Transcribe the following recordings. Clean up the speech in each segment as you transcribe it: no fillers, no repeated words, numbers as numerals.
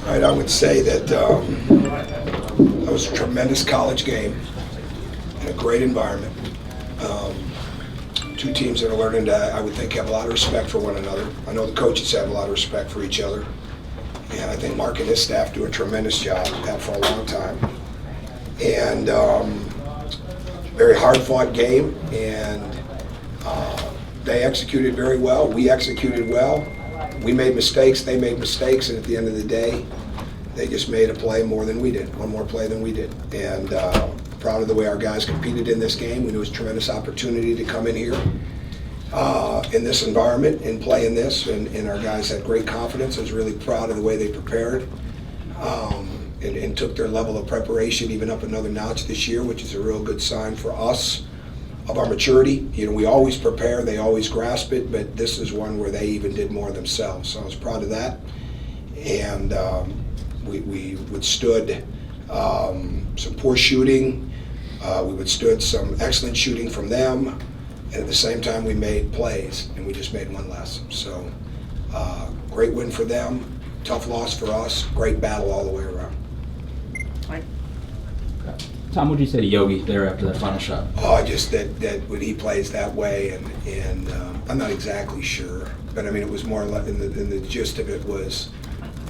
Right, I would say that that was a tremendous college game in a great environment. Two teams that are learning to, I would think, have a lot of respect for one another. I know the coaches have a lot of respect for each other. And I think Mark and his staff do a tremendous job, have for a long time. And very hard-fought game, and they executed very well. We executed well. We made mistakes, they made mistakes, and at the end of the day, they just made a play more than we did, one more play than we did. And proud of the way our guys competed in this game. We knew it was a tremendous opportunity to come in here in this environment and play in this, and our guys had great confidence. I was really proud of the way they prepared and took their level of preparation even up another notch this year, which is a real good sign for us of our maturity. You know, we always prepare, they always grasp it, but this is one where they even did more themselves. So I was proud of that. And we withstood some poor shooting. We withstood some excellent shooting from them. And at the same time, we made plays, and we just made one less. So great win for them, tough loss for us, great battle all the way around. Tom, what did you say to Yogi there after that final shot? Oh, just that when he plays that way, and I'm not exactly sure, but I mean, it was more like, in the gist of it was,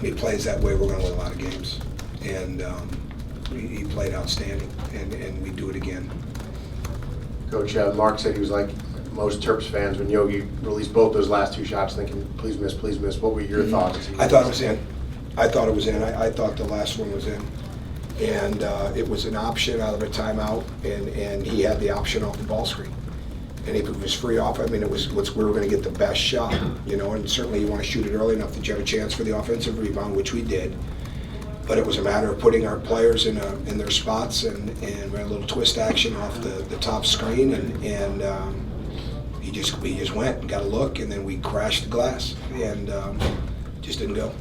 when he plays that way, we're going to win a lot of games. And he played outstanding, and we do it again. Coach, Mark said he was like most Terps fans when Yogi released both those last two shots, thinking, please miss, please miss. What were your thoughts? I thought it was in. I thought it was in. I thought the last one was in. And it was an option out of a timeout, and he had the option off the ball screen. And if it was free off, I mean, we were going to get the best shot, you know, and certainly you want to shoot it early enough that you have a chance for the offensive rebound, which we did. But it was a matter of putting our players in their spots, and we had a little twist action off the top screen, and he just went and got a look, and then we crashed the glass, and just didn't go.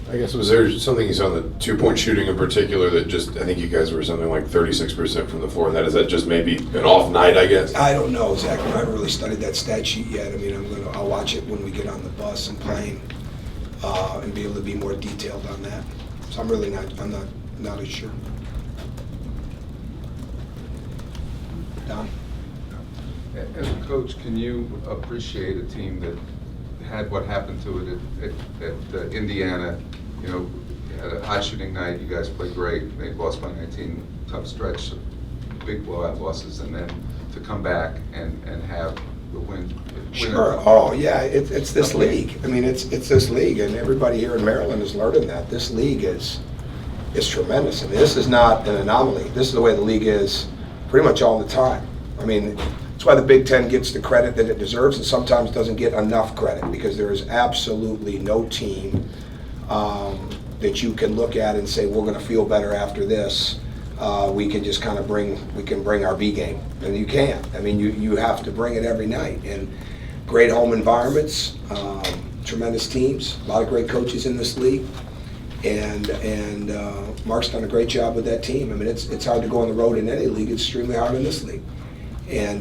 I guess, was there something you saw on the two-point shooting in particular that just, I think you guys were something like 36% from the floor, and is that just maybe an off night, I guess? I don't know exactly. I haven't really studied that stat sheet yet. I mean, I'll watch it when we get on the bus and plane, and be able to be more detailed on that. So I'm really not as sure. Don? As a coach, can you appreciate a team that had what happened to it at Indiana? You know, had a high shooting night, you guys played great, they lost by 19, tough stretch, big blowout losses, and then to come back and have the win. Sure. Oh, yeah, it's this league. I mean, it's this league, and everybody here in Maryland is learning that. This league is tremendous. I mean, this is not an anomaly. This is the way the league is pretty much all the time. I mean, that's why the Big Ten gets the credit that it deserves and sometimes doesn't get enough credit, because there is absolutely no team that you can look at and say, we're going to feel better after this. We can just kind of bring our B game. And you can't. I mean, you have to bring it every night. And great home environments, tremendous teams, a lot of great coaches in this league. And Mark's done a great job with that team. I mean, it's hard to go on the road in any league. It's extremely hard in this league.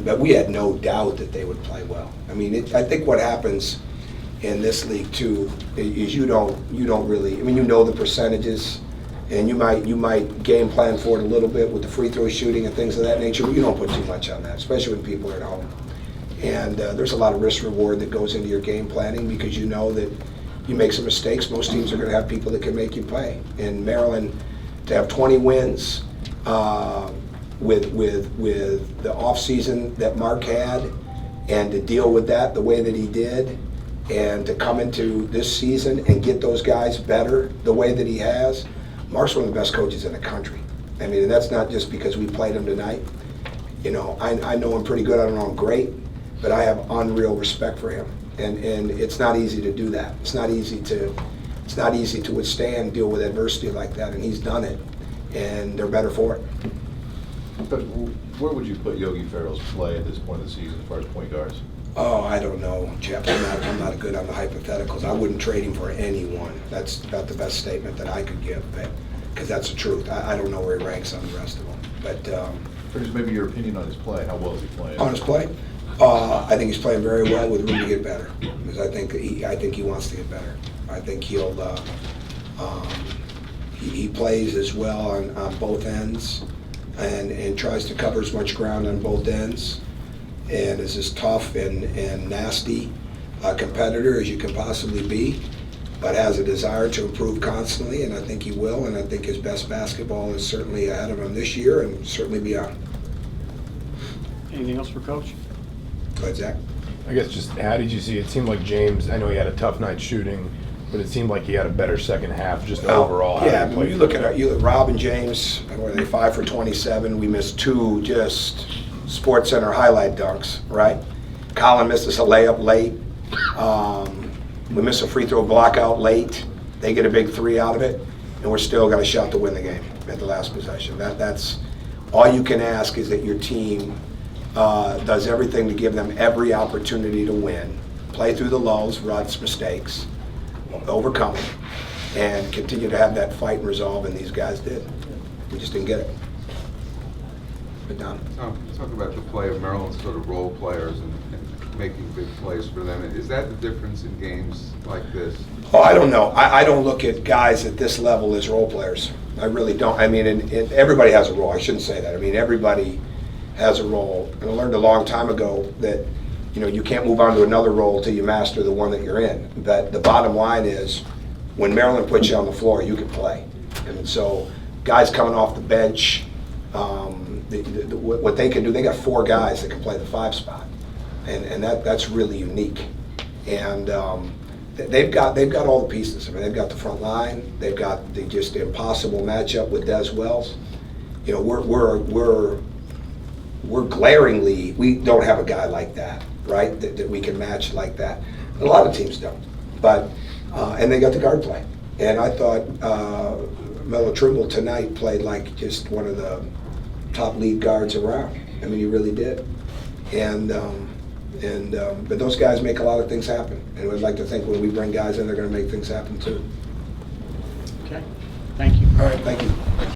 But we had no doubt that they would play well. I mean, I think what happens in this league too is you don't really. I mean, you know the percentages, and you might game plan for it a little bit with the free throw shooting and things of that nature. But you don't put too much on that, especially when people are at home. And there's a lot of risk reward that goes into your game planning, because you know that you make some mistakes. Most teams are going to have people that can make you play. In Maryland, to have 20 wins. With the off season that Mark had, and to deal with that the way that he did, and to come into this season and get those guys better the way that he has, Mark's one of the best coaches in the country. I mean, and that's not just because we played him tonight. You know, I know him pretty good. I don't know him great, but I have unreal respect for him, and it's not easy to do that. It's not easy to withstand, deal with adversity like that, and he's done it, and they're better for it. But where would you put Yogi Ferrell's play at this point of the season as far as point guards? Oh, I don't know, Jeff. I'm not good on the hypotheticals. I wouldn't trade him for anyone. That's about the best statement that I could give, because that's the truth. I don't know where he ranks on the rest of them. But or just maybe your opinion on his play. How well is he playing? On his play, I think he's playing very well with room to get better, because I think he wants to get better. I think he plays as well on both ends, and tries to cover as much ground on both ends, and is as tough and nasty a competitor as you can possibly be, but has a desire to improve constantly, and I think he will, and I think his best basketball is certainly ahead of him this year and certainly beyond. Anything else for Coach? Go ahead, Zach. I guess just how did you see it? Seemed like James, I know he had a tough night shooting, but it seemed like he had a better second half just overall. How Yeah, did he I mean, play you look through at Rob and James, what are they, 5 for 27? We missed 2 just Sports Center highlight dunks, right? Colin missed us a layup late. We missed a free throw block out late. They get a big 3 out of it, and we're still got a shot to win the game at the last possession. That's all you can ask, is that your team does everything to give them every opportunity to win, play through the lulls, Rod's mistakes, overcome it, and continue to have that fight and resolve, and these guys did. We just didn't get it. But Don? Talk about the play of Maryland's sort of role players and making big plays for them. Is that the difference in games like this? Oh, I don't know. I don't look at guys at this level as role players. I really don't. I mean, and everybody has a role. I shouldn't say that. I mean, everybody has a role. And I learned a long time ago that, you can't move on to another role until you master the one that you're in. But the bottom line is, when Maryland puts you on the floor, you can play. And so guys coming off the bench, what they can do, they got 4 guys that can play the 5 spot. And that's really unique. And they've got all the pieces. I mean, they've got the front line. They've got the just impossible matchup with Des Wells. We're glaringly, we don't have a guy like that, right? That we can match like that. A lot of teams don't. But and they got the guard play. And I thought Melo Trimble tonight played like just one of the top lead guards around. I mean, he really did. But those guys make a lot of things happen. And we'd like to think when we bring guys in, they're going to make things happen too. Okay, thank you. All right, thank you.